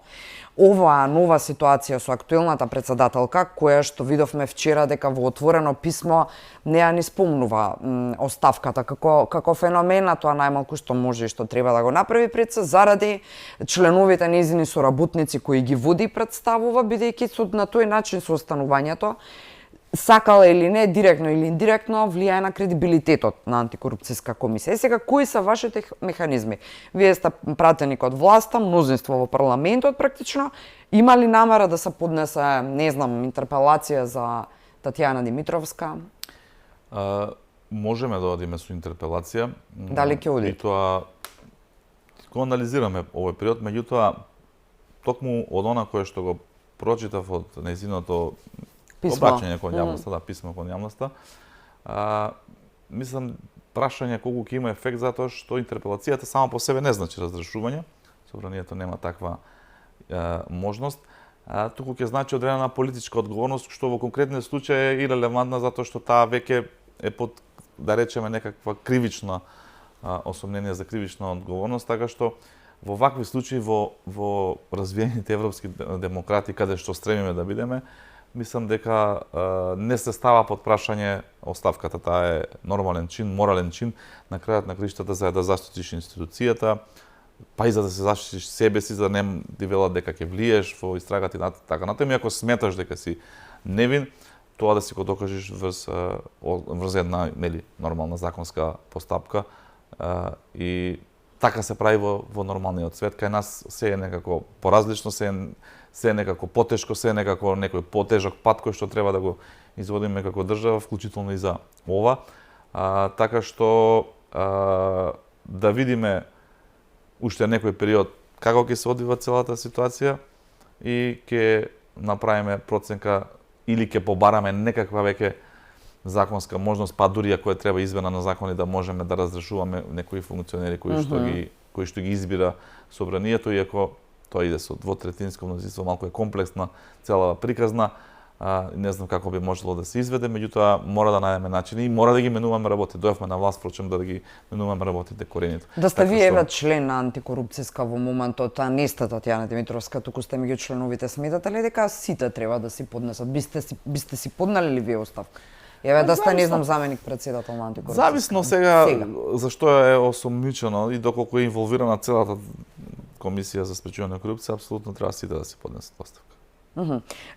оваа нова ситуација со актуелната председателка, која што видовме вчера дека во отворено писмо не ја ни спомнува оставката како феномена, тоа најмалку што може и што треба да го направи пред се заради членовите нејзини соработници кои ги води и представува, бидејќи на тој начин со останувањето сакала или не, директно или индиректно, влијае на кредибилитетот на антикорупцијска комисија. И сега, кои се вашите механизми? Вие сте пратеник од власта, мнозинство во парламентот практично. Има ли намера да се поднесе, не знам, интерпелација за Татјана Димитровска? Можеме да одиме со интерпелација. Дали ќе одите? И тоа, го анализираме овој период, меѓутоа, токму од она кое што го прочитав од нејзиното Писмо. обраќање кон јавноста, писмо кон јавноста, мислам прашање колку ќе има ефект затоа што интерпелацијата само по себе не значи разрешување, собранието нема таква можност, туку ќе значи одредена политичка одговорност, што во конкретниот случај е ирелевантна затоа што таа веќе е под, да речеме, некаква кривична осомнение за кривична одговорност, така што во вакви случаи во развиените европски демократи каде што стремиме да бидеме, мислам дека не се става под прашање оставката, таа е нормален чин, морален чин на крајот на краиштата за да заштитиш институцијата, па и за да се заштитиш себе си, за да не ти велат дека ќе влиеш во истрагата и така натаму, ако сметаш дека си невин, тоа да си го докажеш врз една нормална законска постапка и така се прави во нормалниот свет. Кај нас се е некако поразлично, се е некако потешко, се е некако некој потежок пат кој што треба да го изводиме како држава, вклучително и за ова. Така што да видиме уште некој период како ќе се одвива целата ситуација и ќе направиме проценка или ќе побараме некаква веќе законска можност, па дури ако треба измена на закони да можеме да разрешуваме некои функционери кои што ги избира собранието, иако тоа иде со двотретинско мнозинство, малку е комплексна цела приказна, не знам како би можело да се изведе, меѓутоа мора да најдеме начини и мора да ги менуваме работи. Дојавме на власт, впрочем, да ги менуваме работите корените. Да сте вие еве член на антикорупцијска во моментот, а не сте Татјана Димитровска, туку сте меѓу членовите, сметате ли дека сите треба да си поднесат? Бисте си поднели ли вие оставка? Еве да сте, не знам, заменик председател на антикорупцијска. Зависно сега зашто е осомничено и доколку е инволвирана целата комисија за спречување на корупција, апсолутно треба сите да се поднесат оставка.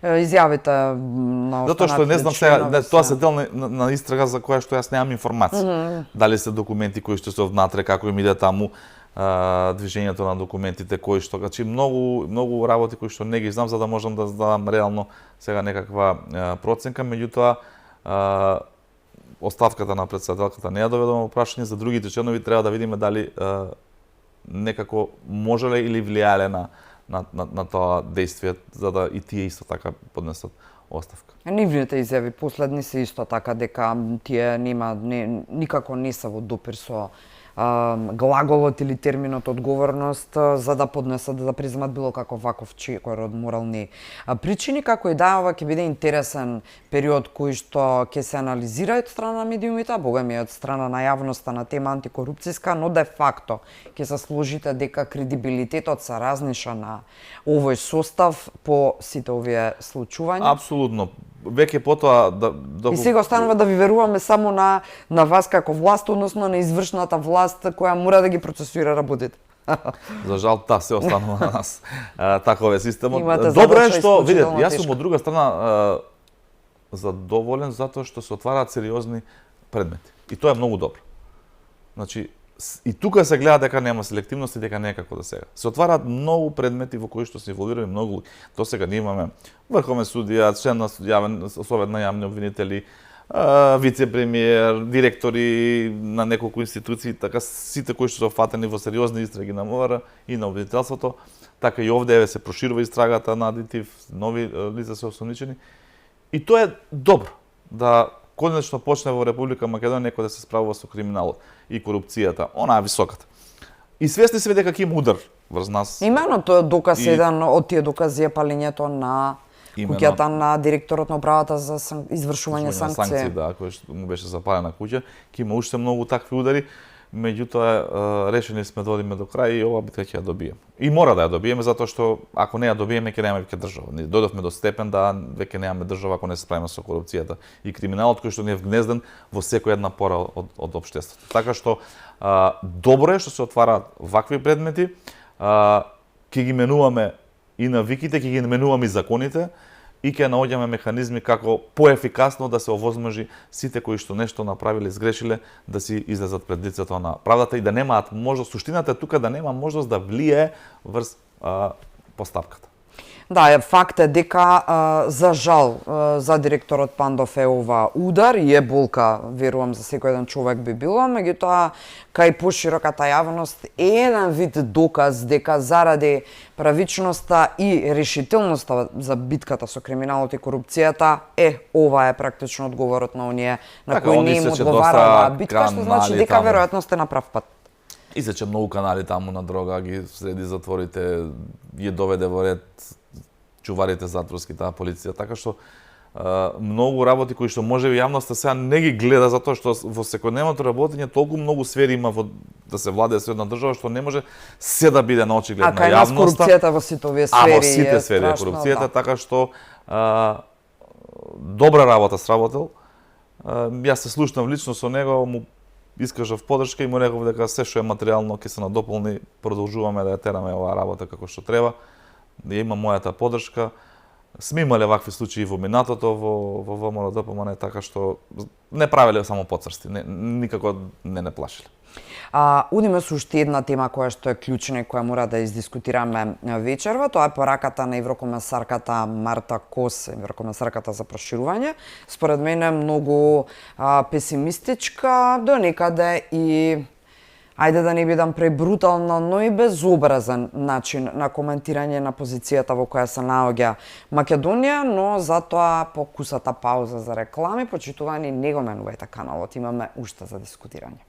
Изјавите на затоа што не знам сега, тоа се дел на истрага за која што јас немам информација. Дали се документи кои што се внатре, како им иде таму движењето на документите, кои што, значи многу работи кои што не ги знам за да можам да дадам реално сега некаква проценка, меѓутоа оставката на претседателката не ја доведоме во прашање, за другите членови треба да видиме дали некако можеле или влијале на тоа действие, за да и тие исто така поднесат оставка. Нивните изјави последни се исто така дека тие никако не се во допир со глаголот или терминот одговорност за да поднесат, да преземат било каков ваков чекор од морални причини, како и да ова ќе биде интересен период кој што ќе се анализира од страна на медиумите, а богами од страна на јавноста на тема антикорупцијска, но де факто ќе се сложите дека кредибилитетот се разниша на овој состав по сите овие случувања. Апсолутно. Веќе потоа И сега останува да ви веруваме само на вас како власт, односно на извршната власт која мора да ги процесуира работите. За жал, се останува на нас. Таков е системот. Добро е што, видите, јас сум од друга страна задоволен затоа што се отвараат сериозни предмети. И тоа е многу добро. Значи, и тука се гледа дека нема селективност и дека не е како до сега. Се отвараат многу предмети во кои што се инволвирани многу. До сега ние имаме врховен судија, член на совет на јавни обвинители, вице-премиер, директори на неколку институции, така сите кои што се фатени во сериозни истраги на МВР и на обвинителството, така и овде се проширува истрагата на адитив, нови лица се осомничени. И тоа е добро да конечно почне во Република Македонија некој да се справува со криминалот и корупцијата, онаа високата. И свесни сме дека ќе има удар врз нас. Имено тоа доказ еден од тие докази е палењето на куќата на директорот на управата за извршување санкции. Да, кој што му беше запалена куќа, ќе има уште многу такви удари. Меѓутоа решени сме да одиме до крај и ова битка ќе ја добиеме. И мора да ја добиеме затоа што ако не ја добиеме ќе немаме веќе држава. Ние додовме до степен да веќе немаме држава ако не се справиме со корупцијата и криминалот кој што не е вгнезден во секоја една пора од општеството. Така што добро е што се отвараат вакви предмети, ќе ги менуваме и навиките, ќе ги менуваме и законите и ќе наоѓаме механизми како поефикасно да се овозможи сите кои што нешто направиле, сгрешиле, да си излезат пред лицето на правдата и да немаат можност, суштината е тука да нема можност да влие врз постапката. Да, факт е дека за жал за директорот Пандов е ова удар и е болка, верувам, за секој еден човек би било, меѓутоа кај пошироката јавност е еден вид доказ дека заради правичноста и решителноста за битката со криминалот и корупцијата ова е практично одговорот на оние на кои не им одговарала битка, што значи дека веројатно сте на прав пат. Исече многу канали таму на дрога, ги среди затворите, ги доведе во ред чуварите затворски, таа полиција, така што многу работи кои што можеби јавноста сега не ги гледа затоа што во секојдневното работење толку многу сфери има да се владее со една држава што не може се да биде на очиглед на јавноста. А кај нас корупцијата во сите овие сфери во сите сфери е корупцијата, така што добра работа сработил. Јас се слушнав лично со него, му искажав поддршка и му реков дека се што е материјално ќе се надополни, продолжуваме да ја тераме оваа работа како што треба. Да има мојата поддршка. Сме имале вакви случаи во минатото во ВМРО-ДПМН, така што не правеле само поцрсти, никако не плашиле. Одиме со уште една тема која што е клучна и која мора да издискутираме вечерва, тоа е пораката на еврокомесарката Марта Кос, еврокомесарката за проширување. Според мене многу песимистичка, до некаде и ајде да не бидам пребрутална, но и безобразен начин на коментирање на позицијата во која се наоѓа Македонија, но затоа по кусата пауза за реклами, почитувани, не го менувајте каналот, имаме уште за дискутирање.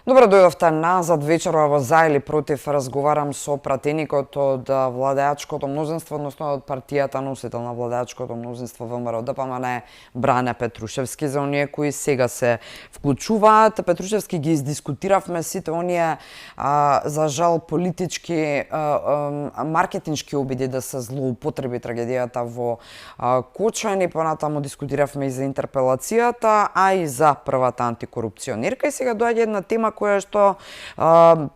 Добро дојдовте назад вечерва во За или против. Разговарам со пратеникот од владеачкото мнозинство, односно од партијата носител на владеачкото мнозинство ВМРО-ДПМН, Бране Петрушевски, за оние кои сега се вклучуваат. Петрушевски ги издискутиравме сите оние за жал политички маркетиншки обиди да се злоупотреби трагедијата во Кочани, понатаму дискутиравме и за интерпелацијата, а и за првата антикорупционерка. И сега доаѓа една тема која што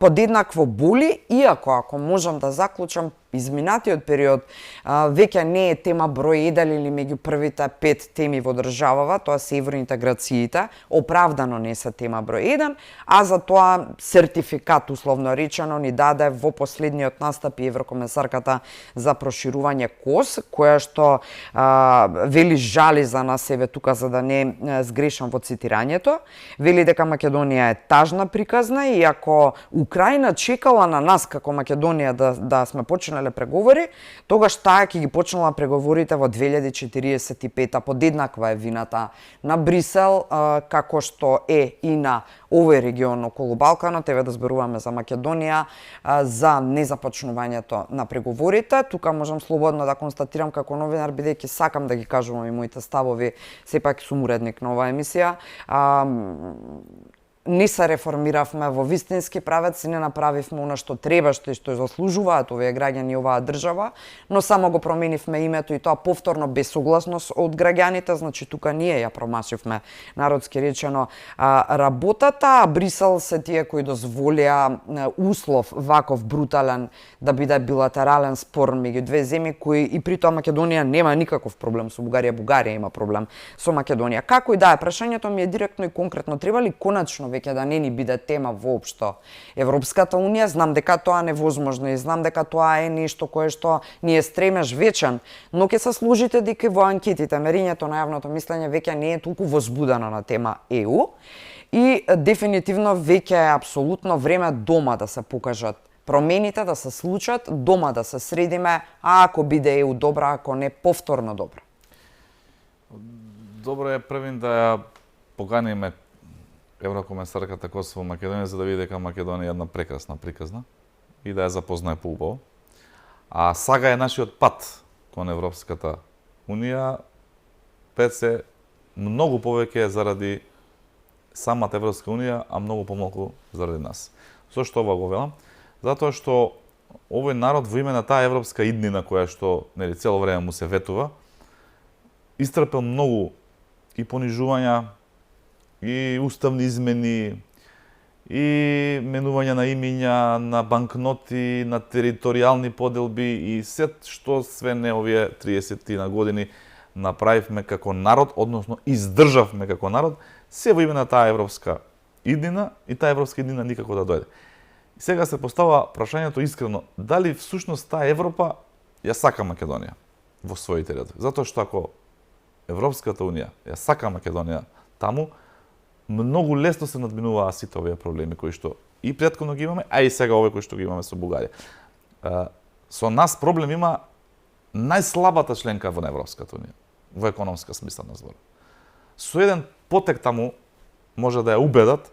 подеднакво боли, иако ако можам да заклучам, изминатиот период веќе не е тема број 1 или меѓу првите 5 теми во државава, тоа се евроинтеграциите, оправдано не се тема број 1, а за тоа сертификат, условно речено, ни даде во последниот настап и еврокомесарката за проширување Кос, која што вели жали за нас себе тука, за да не сгрешам во цитирањето, вели дека Македонија е тажна приказна и ако Украина чекала на нас како Македонија да сме почнале преговори, тогаш таа ќе ги почнала преговорите во 2045-та. Подеднаква е вината на Брисел, како што е и на овој регион околу Балканот. Еве да зборуваме за Македонија, за незапочнувањето на преговорите. Тука можам слободно да констатирам како новинар, бидејќи сакам да ги кажувам и моите ставови, сепак сум уредник на оваа емисија. Не се реформиравме во вистински правец и не направивме она што требаше и што заслужуваат овие граѓани и оваа држава, но само го променивме името и тоа повторно без согласност од граѓаните, значи тука ние ја промашивме, народски речено, работата, а Брисел се тие кои дозволија услов ваков брутален да биде билатерален спор меѓу две земји кои и при тоа Македонија нема никаков проблем со Бугарија, Бугарија има проблем со Македонија. Како и да е, прашањето ми е директно и конкретно, треба ли коначно веќе да не ни биде тема воопшто Европската унија? Знам дека тоа е невозможно и знам дека тоа е нешто кое што ни е стремеж вечен, но ќе се сложите дека во анкетите мерењето на јавното мислење веќе не е толку возбудено на тема ЕУ и дефинитивно веќе е апсолутно време дома да се покажат промените, да се случат, дома да се средиме, а ако биде ЕУ добра, ако не повторно добра. Добро е првин да ја поканиме еврокомесарката Косово Македонија за да види дека Македонија е една прекрасна приказна и да ја запознае поубаво. А сага е нашиот пат кон Европската унија, пет се многу повеќе заради самата Европска унија, а многу помалку заради нас. Зошто ова го велам? Затоа што овој народ во име на таа европска иднина која што нели цело време му се ветува, истрпел многу и понижувања, и уставни измени, и менување на имиња, на банкноти, на територијални поделби и се што све не овие 30 на години направивме како народ, односно издржавме како народ, се во име на таа европска иднина и таа европска иднина никако да дојде. И сега се поставува прашањето искрено, дали всушност таа Европа ја сака Македонија во своите редови? Затоа што ако Европската унија ја сака Македонија таму, многу лесно се надминуваа сите овие проблеми кои што и претходно ги имаме, а и сега овие кои што ги имаме со Бугарија. Со нас проблем има најслабата членка во Европската унија, во економска смисла на збор. Со еден потек таму може да ја убедат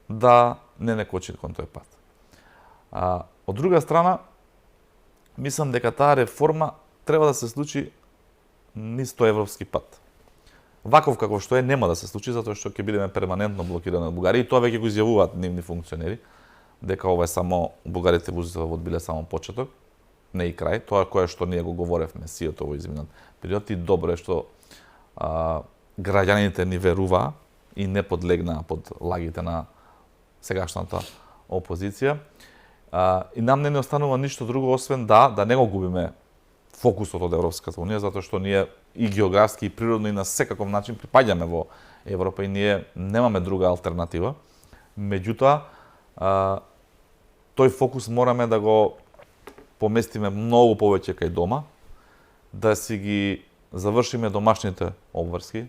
да не кочи кон тој пат. Од друга страна, мислам дека таа реформа треба да се случи низ тој европски пат. Ваков како што е, нема да се случи, затоа што ќе бидеме перманентно блокирани од Бугарија и тоа веќе го изјавуваат нивни функционери, дека ова е само, бугарите го одбиле само почеток, не и крај, тоа кое што ние го говоревме сиото во изминат период и добро е што граѓаните ни веруваа и не подлегнаа под лагите на сегашната опозиција. И нам не останува ништо друго освен да не го губиме фокусот од Европската унија, затоа што ние и географски и природно и на секаков начин припаѓаме во Европа и ние немаме друга алтернатива. Меѓутоа, тој фокус мораме да го поместиме многу повеќе кај дома, да си ги завршиме домашните обврски,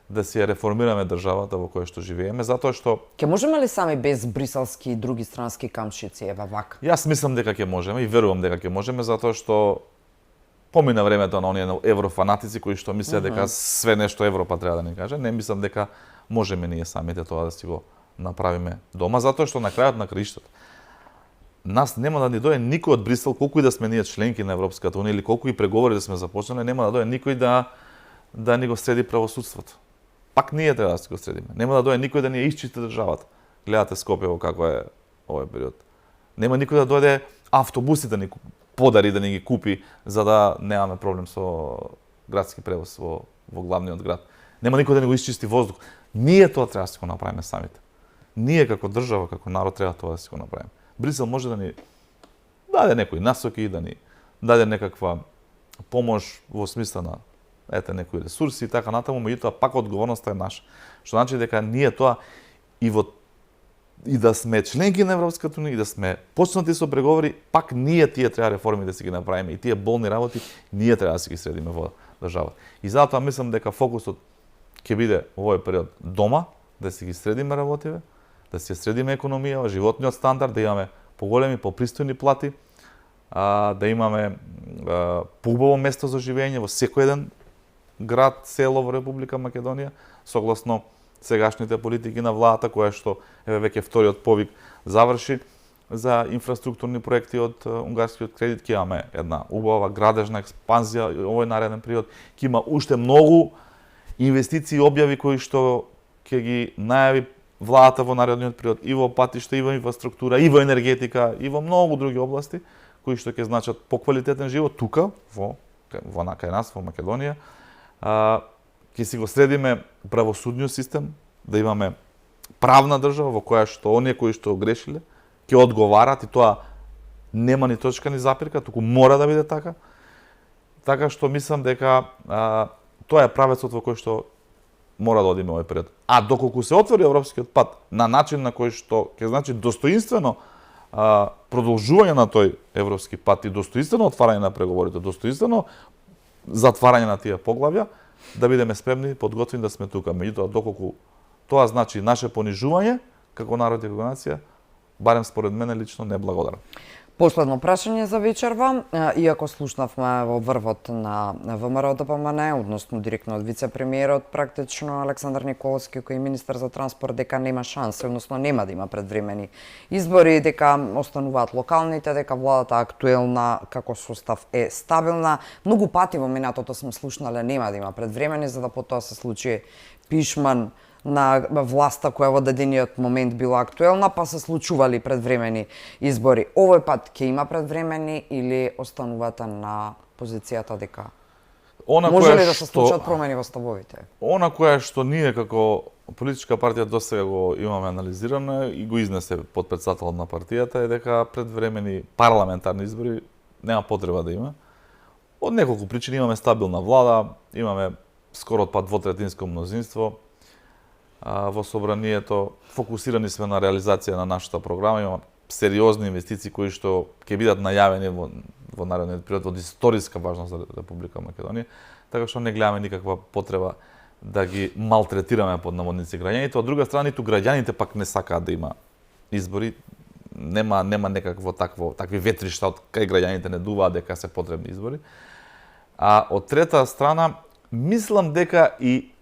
да си ја реформираме државата во која што живееме, затоа што Ќе можеме ли сами без брисалски и други странски камшици, ева вака? Јас мислам дека ќе можеме и верувам дека ќе можеме, затоа што помина времето на оние еврофанатици кои што мислеа дека све нешто Европа треба да ни каже. Не мислам дека можеме ние самите тоа да си го направиме дома, затоа што на крајот на краиштата нас нема да ни дое никој од Брисел, колку и да сме ние членки на Европската унија или колку и преговори да сме започнале, нема да дое никој да ни го среди правосудството. Пак ние треба да си го средиме. Нема да дое никој да ни ја исчисти државата. Гледате Скопје во како е овој период. Нема никој да дојде автобуси да ни подари, да ни ги купи, за да немаме проблем со градски превоз во главниот град. Нема никој да ни го исчисти воздух. Ние тоа треба да си го направиме самите. Ние како држава, како народ треба тоа да си го направиме. Брисел може да ни даде некои насоки, да ни даде некаква помош во смисла на некои ресурси и така натаму, меѓутоа пак одговорноста е наша. Што значи дека ние тоа и да сме членки на Европската унија, и да сме почнати со преговори, пак ние тие треба реформи да си ги направиме и тие болни работи ние треба да си ги средиме во државата. И затоа мислам дека фокусот ќе биде во овој период дома, да си ги средиме работиве, да си средиме економија, животниот стандард, да имаме поголеми, попристојни плати, да имаме поубаво место за живење во секој еден град, село во Република Македонија, согласно сегашните политики на владата, која што веќе вториот повик заврши за инфраструктурни проекти од унгарскиот кредит. Ќе имаме една убава градежна експанзија овој нареден период. Ќе има уште многу инвестиции и објави кои што ќе ги најави владата во наредниот период и во патишта, и во инфраструктура, и во енергетика, и во многу други области кои што ќе значат поквалитетен живот тука кај нас во Македонија. Ќе си го средиме правосудниот систем, да имаме правна држава во која што оние кои што грешиле ќе одговарат и тоа нема ни точка ни запирка, туку мора да биде така. Така што мислам дека тоа е правецот во кој што мора да одиме овој период. А доколку се отвори европскиот пат на начин на кој што ќе значи достоинствено продолжување на тој европски пат и достоинствено отварање на преговорите, достоинствено затварање на тие поглавја, да бидеме спремни, подготвени да сме тука. Меѓутоа, доколку тоа значи наше понижување како народ и како нација, барем според мене лично не благодарам. Последно прашање за вечерва, иако слушнавме во врвот на ВМРО-ДПМН, односно директно од вице-премиерот практично Александар Николовски, кој е министер за транспорт, дека нема шанси, односно нема да има предвремени избори, дека остануваат локалните, дека владата актуелна како состав е стабилна. Многу пати во минатото сме слушнале нема да има предвремени, за да потоа се случи пишман на власта која во дадениот момент била актуелна, па се случували предвремени избори. Овој пат ќе има предвремени или останувате на позицијата дека може ли да се случат промени во ставовите? Она која што ние како политичка партија досега го имаме анализирано и го изнесе подпредседателот на партијата е дека предвремени парламентарни избори нема потреба да има. Од неколку причини имаме стабилна влада, имаме скоро па двотретинско мнозинство во собранието, фокусирани сме на реализација на нашата програма, имаме сериозни инвестиции кои што ќе бидат најавени во наредниот период од историска важност за Република Македонија, така што не гледаме никаква потреба да ги малтретираме под наводници граѓаните. Од друга страна, ниту граѓаните пак не сакаат да има избори. Нема некакво такви ветришта од кај граѓаните не дуваат дека се потребни избори. А од трета страна, мислам дека и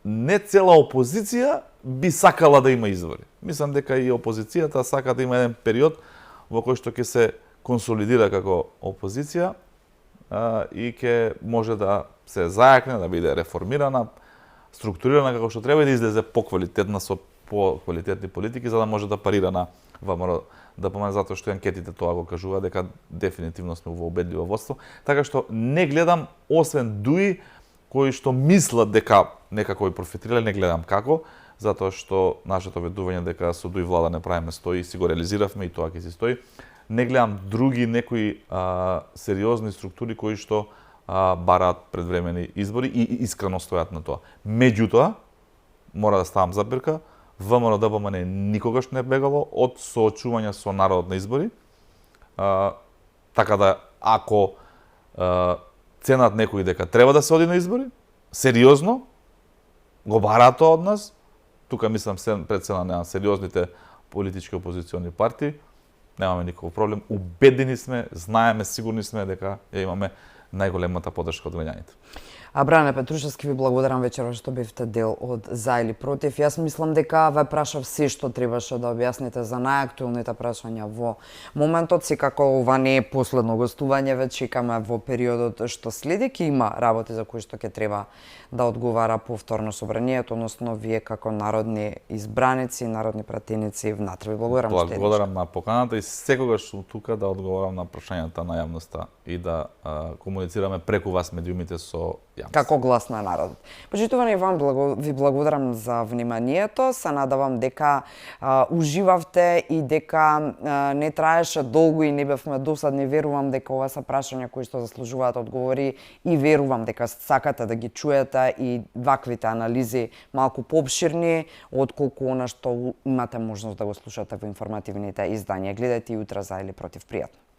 не цела опозиција би сакала да има избори. Мислам дека и опозицијата сака да има еден период во кој што ќе се консолидира како опозиција и ќе може да се зајакне, да биде реформирана, структурирана како што треба и да излезе поквалитетна со поквалитетни политики за да може да парира на ВМРО, да помага затоа што анкетите тоа го кажува дека дефинитивно сме во убедливо водство. Така што не гледам освен Дуи кои што мислат дека некако и профитирале, не гледам како, затоа што нашето ведување дека со Дуи влада не правиме стои, си го реализиравме и тоа ќе си стои. Не гледам други некои сериозни структури кои што бараат предвремени избори и искрено стојат на тоа. Меѓутоа, мора да ставам запирка, ВМРО ДПМН никогаш не бегало од соочување со народот на избори. Така да, ако ценат некои дека треба да се оди на избори, сериозно, го бараат тоа од нас, тука мислам пред се на сериозните политички опозициони партии, немаме никаков проблем, убедени сме, знаеме, сигурни сме дека ја имаме најголемата поддршка од граѓаните. Бране Петрушевски, ви благодарам вечерва што бевте дел од За или Против. Јас мислам дека ве прашав се што требаше да објасните за најактуелните прашања во моментот. Секако ова не е последно гостување, веќе чекаме во периодот што следи, ќе има работи за кои што ќе треба да одговара повторно собранието, односно вие како народни избраници, народни пратеници внатре. Ви благодарам што Благодарам на поканата и секогаш сум тука да одговорам на прашањата на јавноста и да комуницираме преку вас медиумите со јавност. Како глас на народот. Почитувани, вам ви благодарам за вниманието. Се надавам дека уживавте и дека не траеше долго и не бевме досадни. Верувам дека ова се прашања кои што заслужуваат одговори и верувам дека сакате да ги чуете и ваквите анализи малку поопширни отколку она што имате можност да го слушате во информативните издања. Гледајте и утре За или Против. Пријатно.